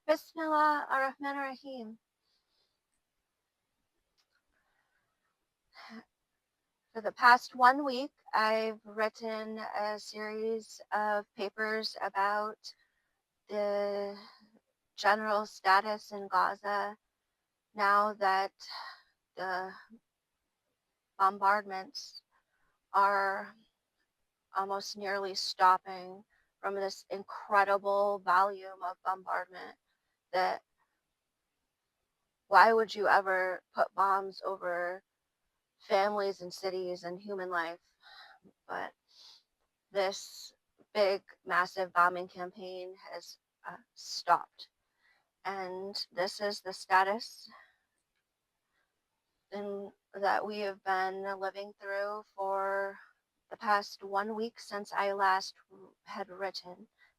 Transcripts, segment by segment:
Bismillah ar-Rahman ar-Rahim. For the past 1 week, I've written a series of papers about the general status in Gaza now that the bombardments are almost nearly stopping from this incredible volume of bombardment. That why would you ever put bombs over families and cities and human life? But this big, massive bombing campaign has stopped. And this is the status that we have been living through for the past 1 week since I last had written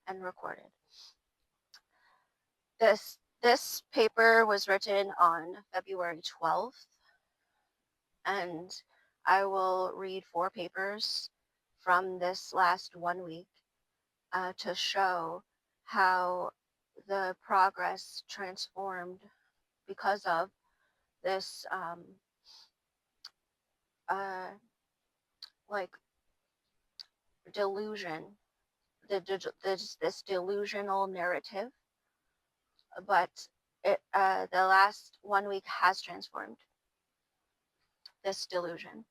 and recorded. This paper was written on February 12th, and I will read 4 papers from this last 1 week to show how the progress transformed because of this like delusion, this delusional narrative. But the last 1 week has transformed this delusion.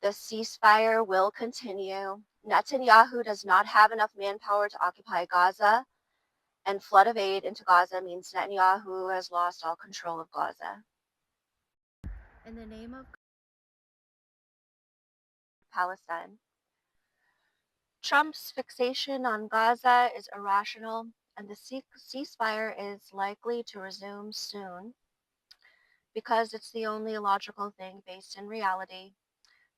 The ceasefire will continue. Netanyahu does not have enough manpower to occupy Gaza, and flood of aid into Gaza means Netanyahu has lost all control of Gaza. In the name of Palestine, Trump's fixation on Gaza is irrational, and the ceasefire is likely to resume soon because it's the only logical thing based in reality.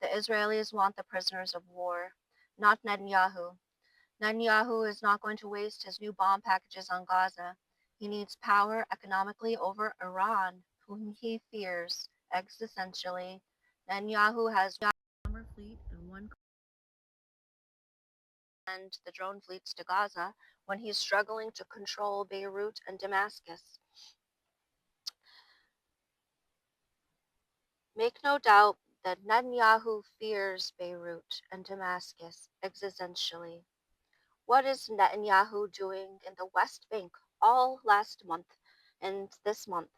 The Israelis want the prisoners of war, not Netanyahu. Netanyahu is not going to waste his new bomb packages on Gaza. He needs power economically over Iran, whom he fears existentially. Netanyahu has a bomber fleet and one and the drone fleets to Gaza when he's struggling to control Beirut and Damascus. Make no doubt that Netanyahu fears Beirut and Damascus existentially. What is Netanyahu doing in the West Bank all last month and this month?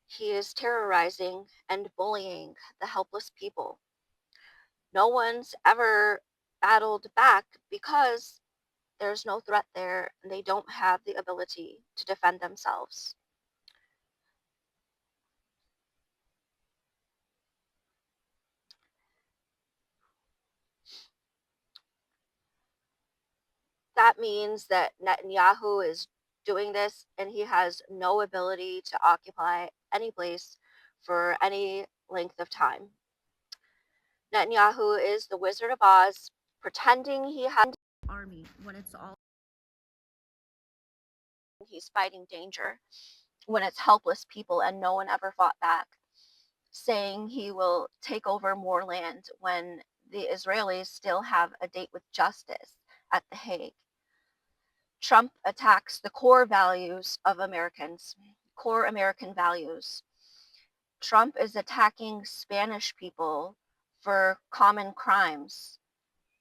He is terrorizing and bullying the helpless people. No one's ever battled back because there's no threat there and they don't have the ability to defend themselves. That means that Netanyahu is doing this and he has no ability to occupy any place for any length of time. Netanyahu is the Wizard of Oz, pretending he has an army when it's all he's fighting danger, when it's helpless people and no one ever fought back, saying he will take over more land when the Israelis still have a date with justice at The Hague. Trump attacks the core values of Americans, core American values. Trump is attacking Spanish people for common crimes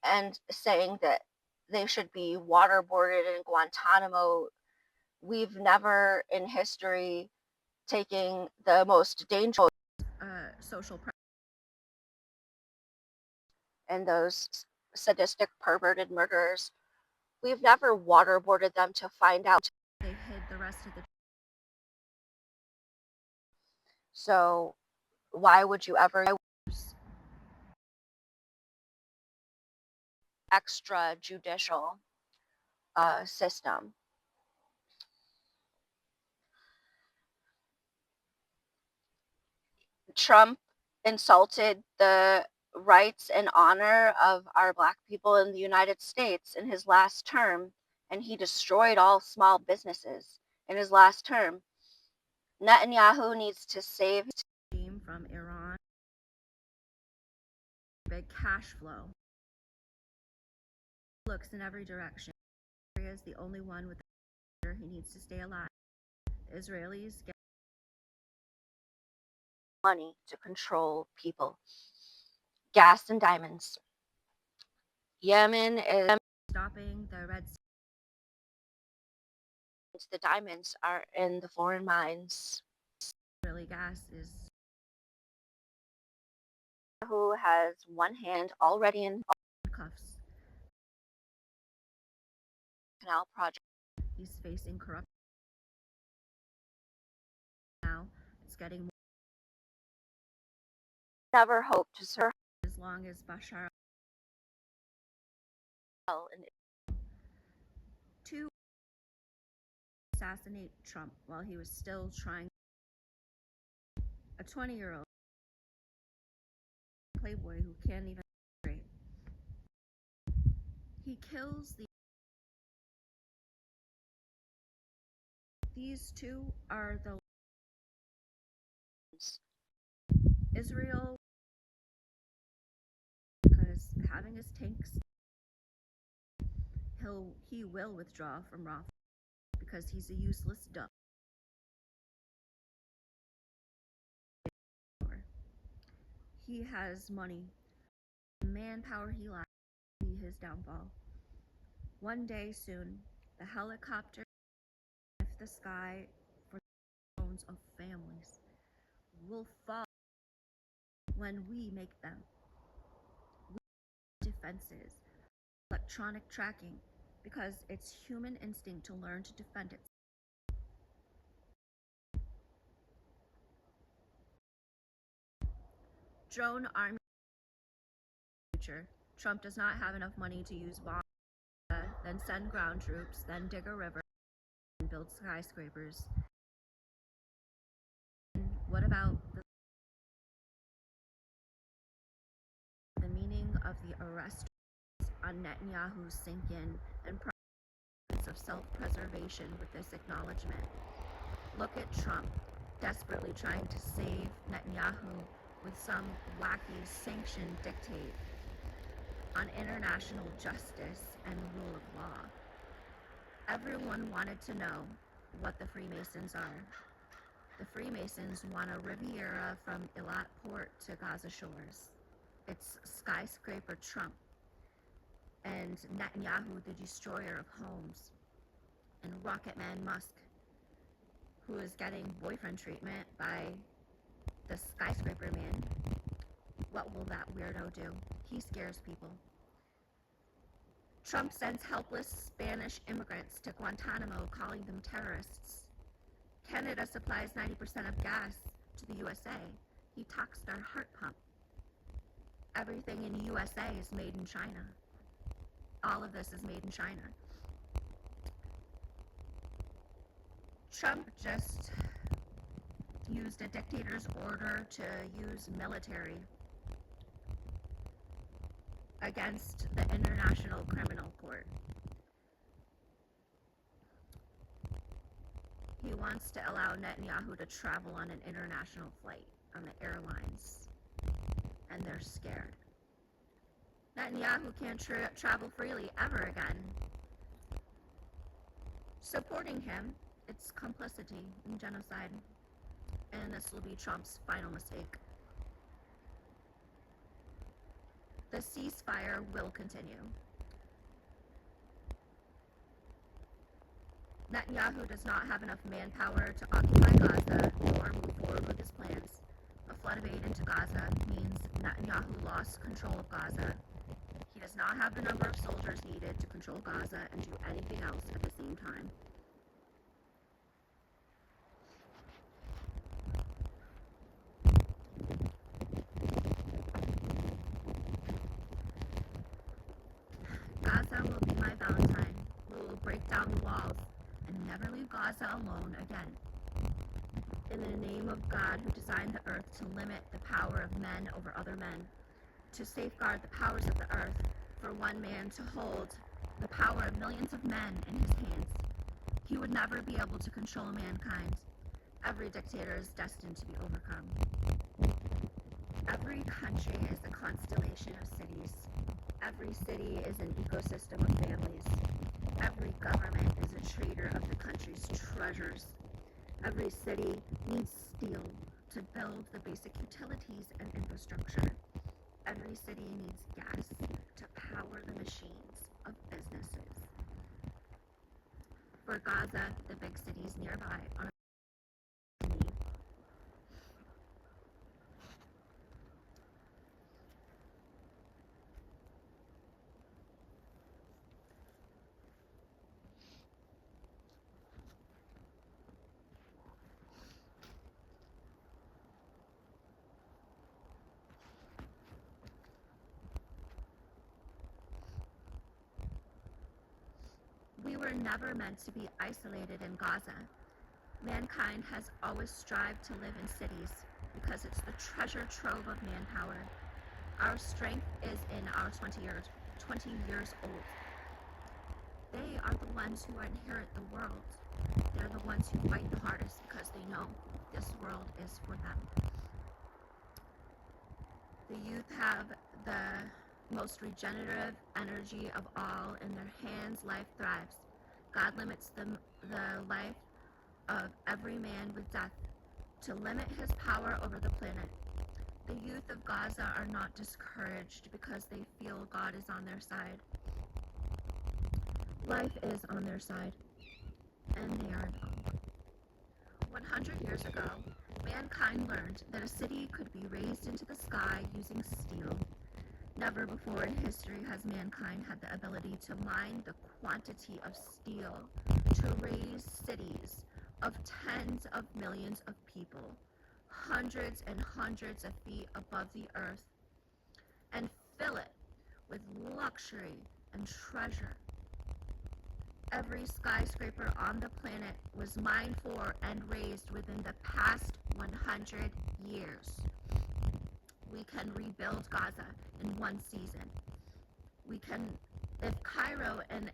and saying that they should be waterboarded in Guantanamo. We've never in history taken the most dangerous social and those sadistic, perverted murderers. We've never waterboarded them to find out they hid the rest of the. So why would you ever use extrajudicial system? Trump insulted the rights and honor of our Black people in the United States in his last term, and he destroyed all small businesses in his last term. Netanyahu needs to save his team from Iran. Big cash flow. Looks in every direction. Korea is the only one with He needs to stay alive. The Israelis get money to control people. Gas and diamonds. Yemen is stopping the Red Sea. The diamonds are in the foreign mines. Israeli gas is who has one hand already in cuffs. Canal project. He's facing corruption now. It's getting more. Never hope to serve as long as Bashar and to assassinate Trump while he was still trying. A 20-year-old playboy who can't even straight. He kills these two are the Israel because having his tanks he will withdraw from Rafah because he's a useless dump. He has money, manpower he lacks to be his downfall. One day soon, the helicopter left the sky for the bones of families will fall when we make them. Defenses, electronic tracking, because it's human instinct to learn to defend itself. Drone army future. Trump does not have enough money to use bombs, then send ground troops, then dig a river, and build skyscrapers. And what about the meaning of the arrest on Netanyahu's sink in and process of self-preservation with this acknowledgement? Look at Trump desperately trying to save Netanyahu with some wacky sanctioned dictate on international justice and rule of law. Everyone wanted to know what the Freemasons are. The Freemasons want a Riviera from Eilat Port to Gaza shores. It's skyscraper Trump and Netanyahu, the destroyer of homes, and Rocketman Musk, who is getting boyfriend treatment by the skyscraper man. What will that weirdo do? He scares people. Trump sends helpless Spanish immigrants to Guantanamo, calling them terrorists. Canada supplies 90% of gas to the USA. He taxed our heart pump. Everything in the USA is made in China. All of this is made in China. Trump just used a dictator's order to use military against the International Criminal Court. He wants to allow Netanyahu to travel on an international flight on the airlines, and they're scared. Netanyahu can't travel freely ever again. Supporting him, it's complicity in genocide, and this will be Trump's final mistake. The ceasefire will continue. Netanyahu does not have enough manpower to occupy Gaza or move forward with his plans. A flood of aid into Gaza means Netanyahu lost control of Gaza. He does not have the number of soldiers needed to control Gaza and do anything else at the same time. Gaza will be my Valentine. We will break down the walls and never leave Gaza alone again. In the name of God, who designed the earth to limit the power of men over other men, to safeguard the powers of the earth, for one man to hold the power of millions of men in his hands. He would never be able to control mankind. Every dictator is destined to be overcome. Every country is a constellation of cities. Every city is an ecosystem of families. Every government is a trader of the country's treasures. Every city needs steel to build the basic utilities and infrastructure. Every city needs gas to power the machines of businesses. For Gaza, the big cities nearby are need. We were never meant to be isolated in Gaza. Mankind has always strived to live in cities because it's the treasure trove of manpower. Our strength is in our 20 years old. They are the ones who inherit the world. They're the ones who fight the hardest because they know this world is for them. The youth have the most regenerative energy of all. In their hands, life thrives. God limits the life of every man with death to limit his power over the planet. The youth of Gaza are not discouraged because they feel God is on their side. Life is on their side, and they are young. 100 years ago, mankind learned that a city could be raised into the sky using steel. Never before in history has mankind had the ability to mine the quantity of steel to raise cities of tens of millions of people, hundreds and hundreds of feet above the earth, and fill it with luxury and treasure. Every skyscraper on the planet was mined for and raised within the past 100 years. We can rebuild Gaza in one season. If Cairo and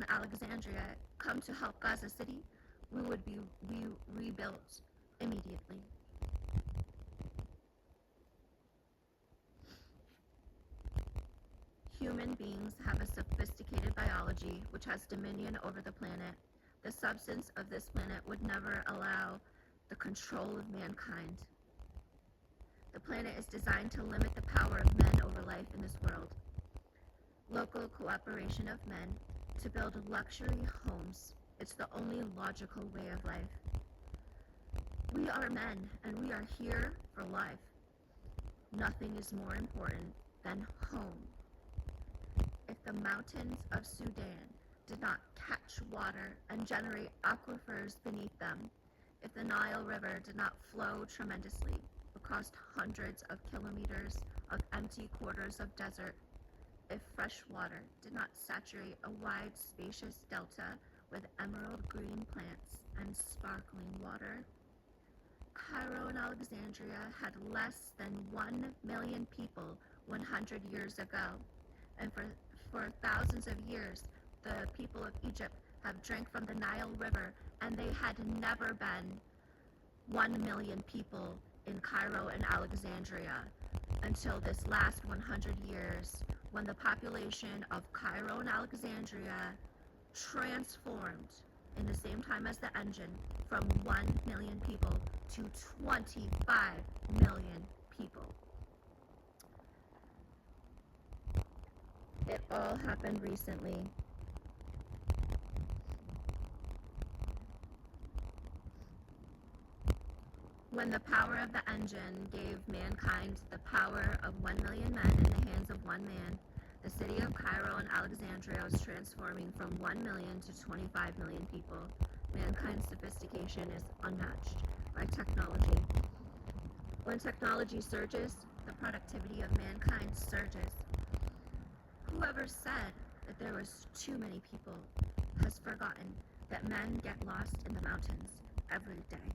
Alexandria come to help Gaza City, we would be rebuilt immediately. Human beings have a sophisticated biology which has dominion over the planet. The substance of this planet would never allow the control of mankind. The planet is designed to limit the power of men over life in this world. Local cooperation of men to build luxury homes. It's the only logical way of life. We are men, and we are here for life. Nothing is more important than home. If the mountains of Sudan did not catch water and generate aquifers beneath them, if the Nile River did not flow tremendously across hundreds of kilometers of empty quarters of desert, if fresh water did not saturate a wide, spacious delta with emerald green plants and sparkling water, Cairo and Alexandria had less than 1 million people 100 years ago, and for thousands of years, the people of Egypt have drank from the Nile River, and they had never been 1 million people in Cairo and Alexandria until this last 100 years, when the population of Cairo and Alexandria transformed in the same time as the engine from 1 million people to 25 million people. It all happened recently. When the power of the engine gave mankind the power of 1 million men in the hands of one man, the city of Cairo and Alexandria was transforming from 1 million to 25 million people. Mankind's sophistication is unmatched by technology. When technology surges, the productivity of mankind surges. Whoever said that there was too many people has forgotten that men get lost in the mountains every day.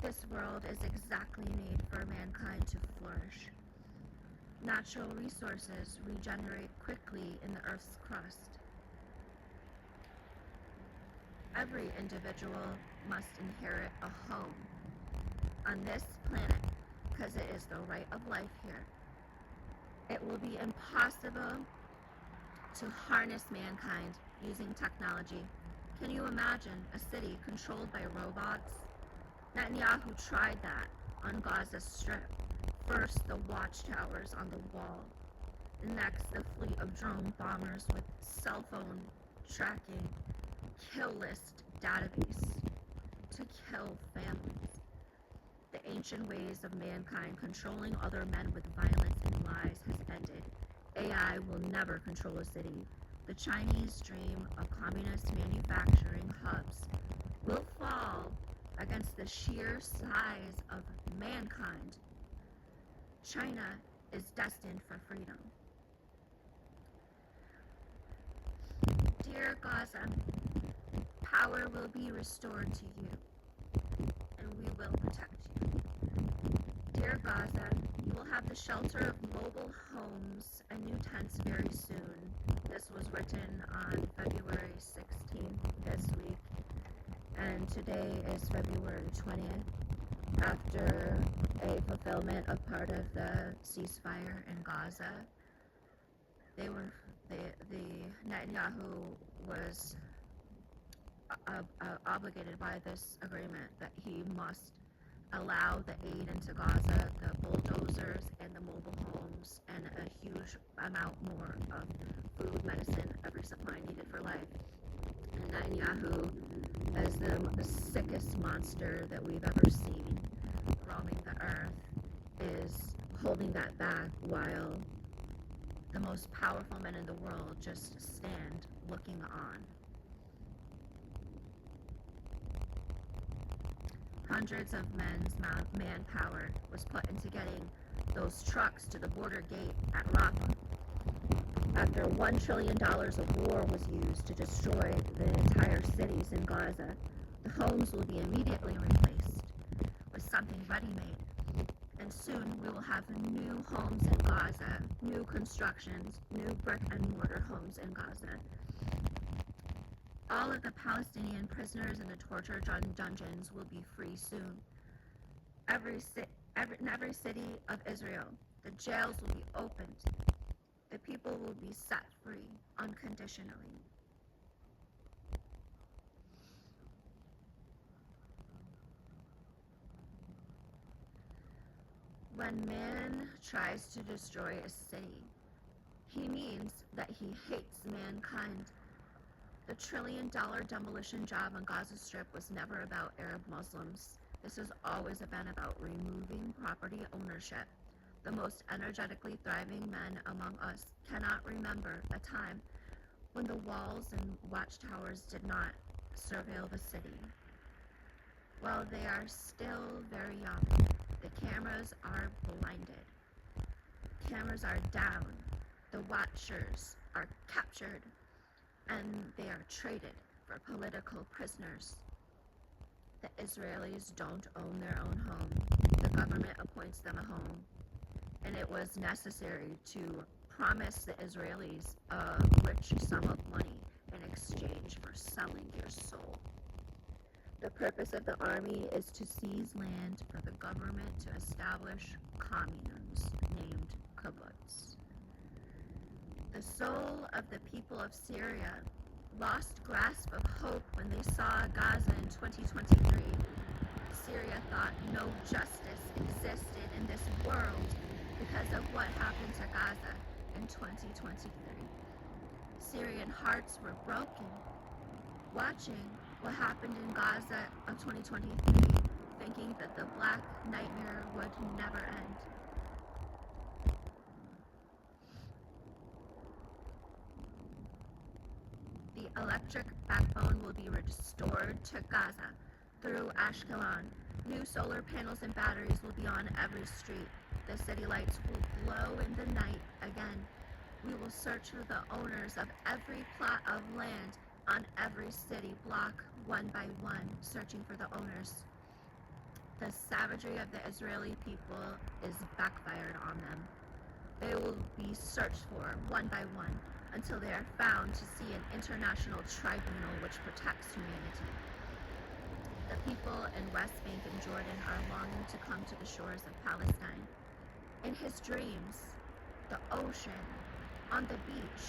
This world is exactly made for mankind to flourish. Natural resources regenerate quickly in the Earth's crust. Every individual must inherit a home on this planet because it is the right of life here. It will be impossible to harness mankind using technology. Can you imagine a city controlled by robots? Netanyahu tried that on Gaza Strip. First, the watchtowers on the wall. Next, the fleet of drone bombers with cell phone tracking, kill list database to kill families. The ancient ways of mankind controlling other men with violence and lies has ended. AI will never control a city. The Chinese dream of communist manufacturing hubs will fall against the sheer size of mankind. China is destined for freedom. Dear Gaza, power will be restored to you, and we will protect you. Dear Gaza, you will have the shelter of mobile homes and new tents very soon. This was written on February 16th this week, and today is February 20th. After a fulfillment of part of the ceasefire in Gaza, Netanyahu was obligated by this agreement that he must allow the aid into Gaza, the bulldozers and the mobile homes, and a huge amount more of food, medicine, every supply needed for life. And Netanyahu, as the sickest monster that we've ever seen roaming the earth, is holding that back while the most powerful men in the world just stand looking on. Hundreds of men's manpower was put into getting those trucks to the border gate at Rafah. After $1 trillion of war was used to destroy the entire cities in Gaza, the homes will be immediately replaced with something ready-made. And soon we will have new homes in Gaza, new constructions, new brick and mortar homes in Gaza. All of the Palestinian prisoners in the torture dungeons will be free soon. In every city of Israel, the jails will be opened. The people will be set free unconditionally. When man tries to destroy a city, he means that he hates mankind. The $1 trillion demolition job on Gaza Strip was never about Arab Muslims. This has always been about removing property ownership. The most energetically thriving men among us cannot remember a time when the walls and watchtowers did not surveil the city. Well, they are still very young. The cameras are blinded. Cameras are down. The watchers are captured, and they are traded for political prisoners. The Israelis don't own their own home. The government appoints them a home. And it was necessary to promise the Israelis a rich sum of money in exchange for selling your soul. The purpose of the army is to seize land for the government to establish communes named kibbutz. The soul of the people of Syria lost grasp of hope when they saw Gaza in 2023. Syria thought no justice existed in this world because of what happened to Gaza in 2023. Syrian hearts were broken, watching what happened in Gaza of 2023, thinking that the Black Nightmare would never end. The electric backbone will be restored to Gaza through Ashkelon. New solar panels and batteries will be on every street. The city lights will glow in the night again. We will search for the owners of every plot of land on every city block, one by one, searching for the owners. The savagery of the Israeli people is backfired on them. They will be searched for one by one until they are found to see an international tribunal which protects humanity. The people in West Bank and Jordan are longing to come to the shores of Palestine. In his dreams, the ocean, on the beach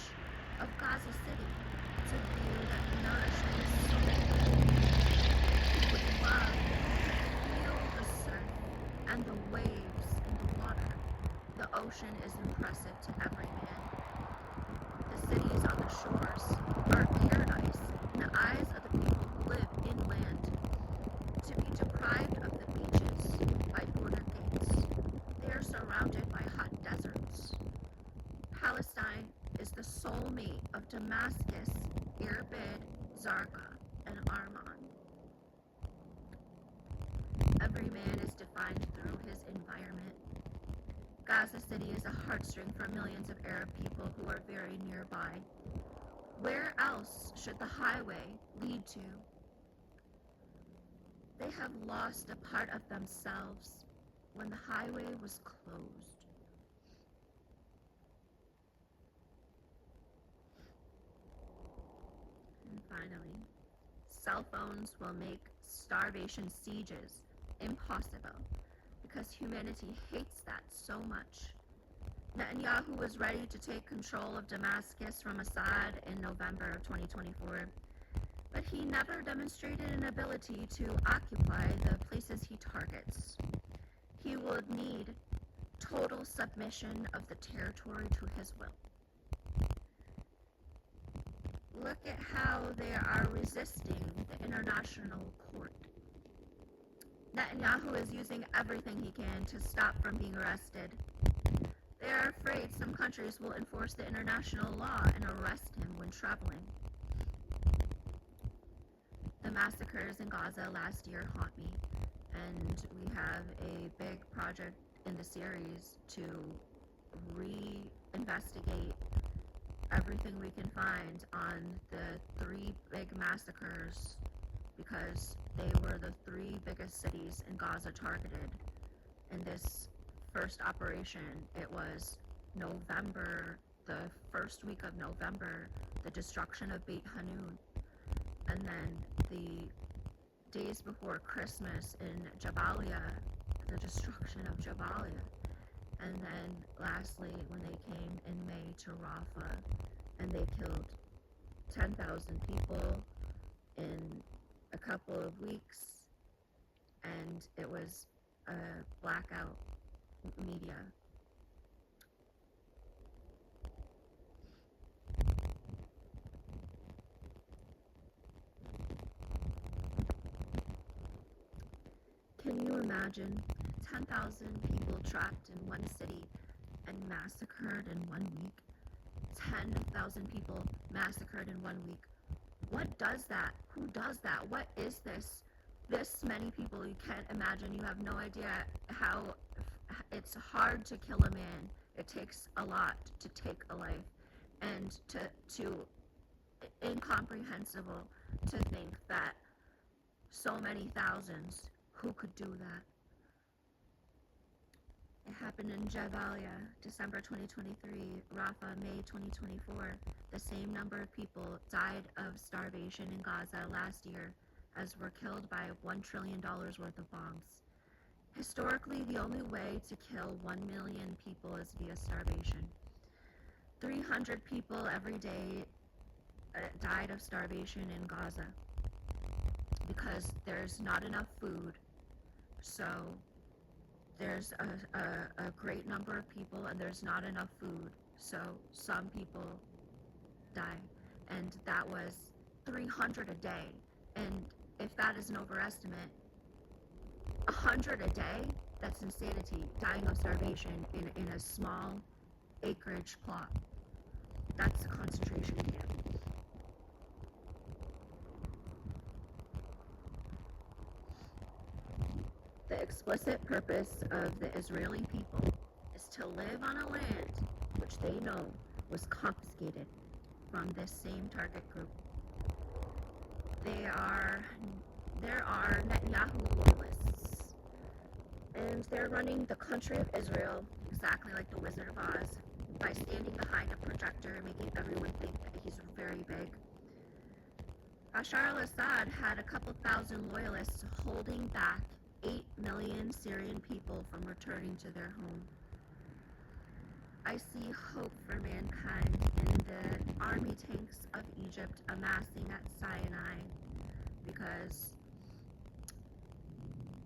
of Gaza City, It's a view that nourishes so many. Who would love to feel the surf and the waves in the water. The ocean is impressive to every man. The cities on the shores are paradise in the eyes of the people who live inland. To be deprived of the beaches by border gates, they are surrounded by hot deserts. Palestine is the soulmate of Damascus, Irbid, Zarqa, and Arman. Every man is defined through his environment. Gaza City is a heartstring for millions of Arab people who are very nearby. Where else should the highway lead to? They have lost a part of themselves when the highway was closed. And finally, cell phones will make starvation sieges impossible because humanity hates that so much. Netanyahu was ready to take control of Damascus from Assad in November of 2024, but he never demonstrated an ability to occupy the places he targets. He would need total submission of the territory to his will. Look at how they are resisting the international court. Netanyahu is using everything he can to stop from being arrested. They are afraid some countries will enforce the international law and arrest him when traveling. The massacres in Gaza last year haunt me, and we have a big project in the series to reinvestigate everything we can find on the 3 big massacres, because they were the 3 biggest cities in Gaza targeted. In this first operation, it was November, the first week of November, the destruction of Beit Hanun, and then the days before Christmas in Jabalia, the destruction of Jabalia. And then lastly, when they came in May to Rafah, and they killed 10,000 people in a couple of weeks, and it was a blackout media. Can you imagine 10,000 people trapped in one city and massacred in 1 week? 10,000 people massacred in 1 week. What does that? Who does that? What is this? This many people, you can't imagine. You have no idea how it's hard to kill a man. It takes a lot to take a life, and to incomprehensible to think that so many thousands who could do that. It happened in Jabalia, December 2023, Rafah, May 2024. The same number of people died of starvation in Gaza last year as were killed by $1 trillion worth of bombs. Historically, the only way to kill 1 million people is via starvation. 300 people every day died of starvation in Gaza because there's not enough food. So there's a great number of people and there's not enough food. So some people die. And that was 300 a day. And if that is an overestimate, 100 a day, that's insanity. Dying of starvation in a small acreage plot. That's a concentration camp. The explicit purpose of the Israeli people is to live on a land which they know was confiscated from this same target group. There are Netanyahu loyalists, and they're running the country of Israel exactly like the Wizard of Oz, by standing behind a projector and making everyone think that he's very big. Bashar al-Assad had a couple thousand loyalists holding back 8 million Syrian people from returning to their home. I see hope for mankind in the army tanks of Egypt amassing at Sinai, because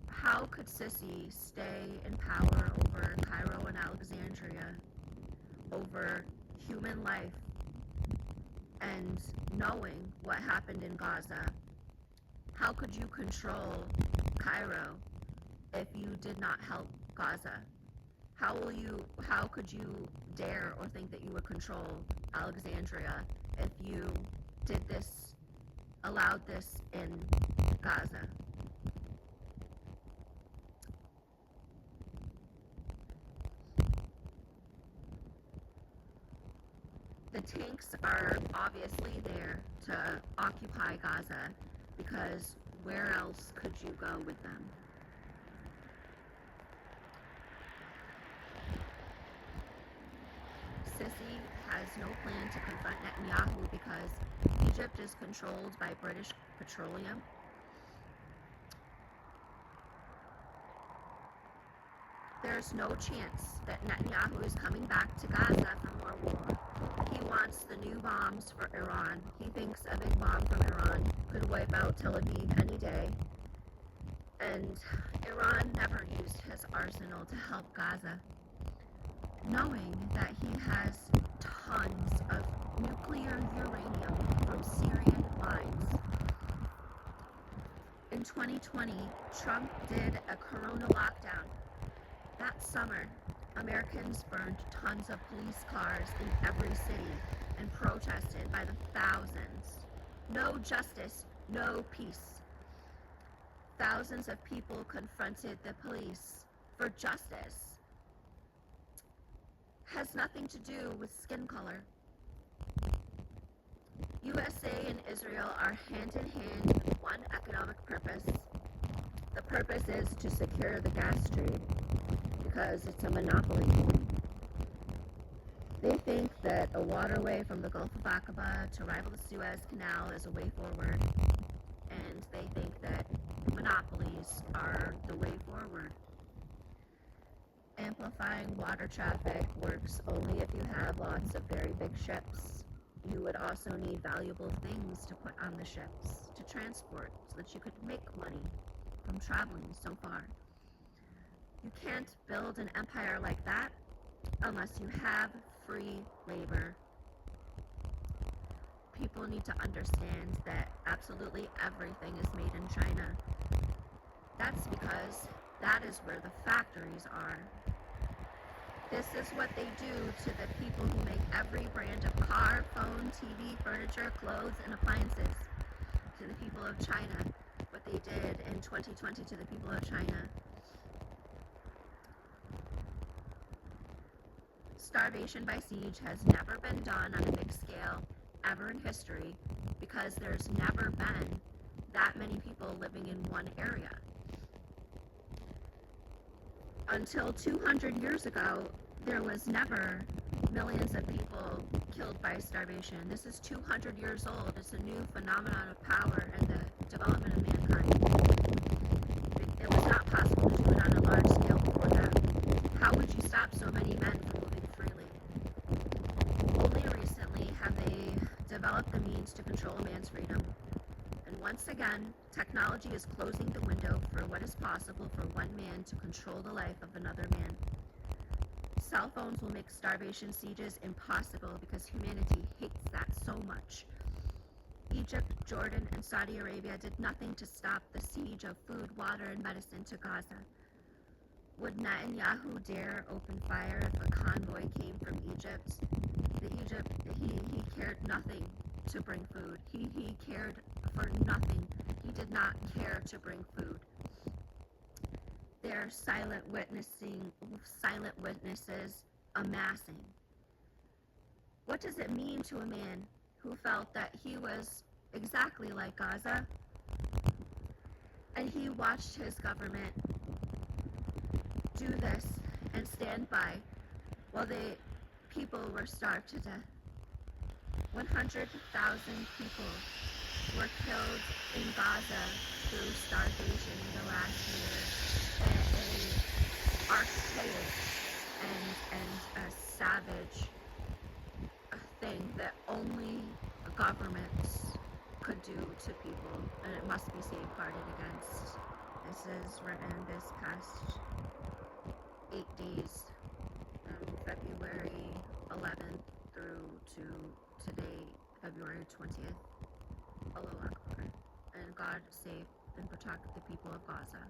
how could Sisi stay in power over Cairo and Alexandria, over human life, and knowing what happened in Gaza? How could you control Cairo if you did not help Gaza? How could you dare or think that you would control Alexandria if you did this, allowed this in Gaza? The tanks are obviously there to occupy Gaza, because where else could you go with them? Sisi has no plan to confront Netanyahu because Egypt is controlled by British Petroleum. There's no chance that Netanyahu is coming back to Gaza for more war. He wants the new bombs for Iran. He thinks a big bomb from Iran could wipe out Tel Aviv any day. And Iran never used his arsenal to help Gaza, knowing that he has tons of nuclear uranium from Syrian mines. In 2020, Trump did a corona lockdown. That summer, Americans burned tons of police cars in every city and protested by the thousands. No justice, no peace. Thousands of people confronted the police for justice. Has nothing to do with skin color. USA and Israel are hand in hand with one economic purpose. The purpose is to secure the gas trade, because it's a monopoly. They think that a waterway from the Gulf of Aqaba to rival the Suez Canal is a way forward, and they think that monopolies are the way forward. Amplifying water traffic works only if you have lots of very big ships. You would also need valuable things to put on the ships to transport so that you could make money from traveling so far. You can't build an empire like that unless you have free labor. People need to understand that absolutely everything is made in China. That's because that is where the factories are. This is what they do to the people who make every brand of car, phone, TV, furniture, clothes, and appliances. To the people of China, what they did in 2020 to the people of China. Starvation by siege has never been done on a big scale ever in history, because there's never been that many people living in one area. Until 200 years ago, there was never millions of people killed by starvation. This is 200 years old. It's a new phenomenon of power and the development of mankind. It was not possible to do it on a large scale before that. How would you stop so many men from moving freely? Only recently have they developed the means to control a man's freedom. And once again, technology is closing the window for what is possible for one man to control the life of another man. Cell phones will make starvation sieges impossible because humanity hates that so much. Egypt, Jordan, and Saudi Arabia did nothing to stop the siege of food, water, and medicine to Gaza. Would Netanyahu dare open fire if a convoy came from Egypt? He cared nothing to bring food. He cared for nothing. He did not care to bring food. They're silent witnesses amassing. What does it mean to a man who felt that he was exactly like Gaza, and he watched his government do this and stand by while the people were starved to death? 100,000 people were killed in Gaza through starvation in the last year. An archaic and a savage thing that only governments could do to people, and it must be safeguarded against. This is written this past 8 days, February 11th through to today, February 20th. Allah Akbar. And God save and protect the people of Gaza.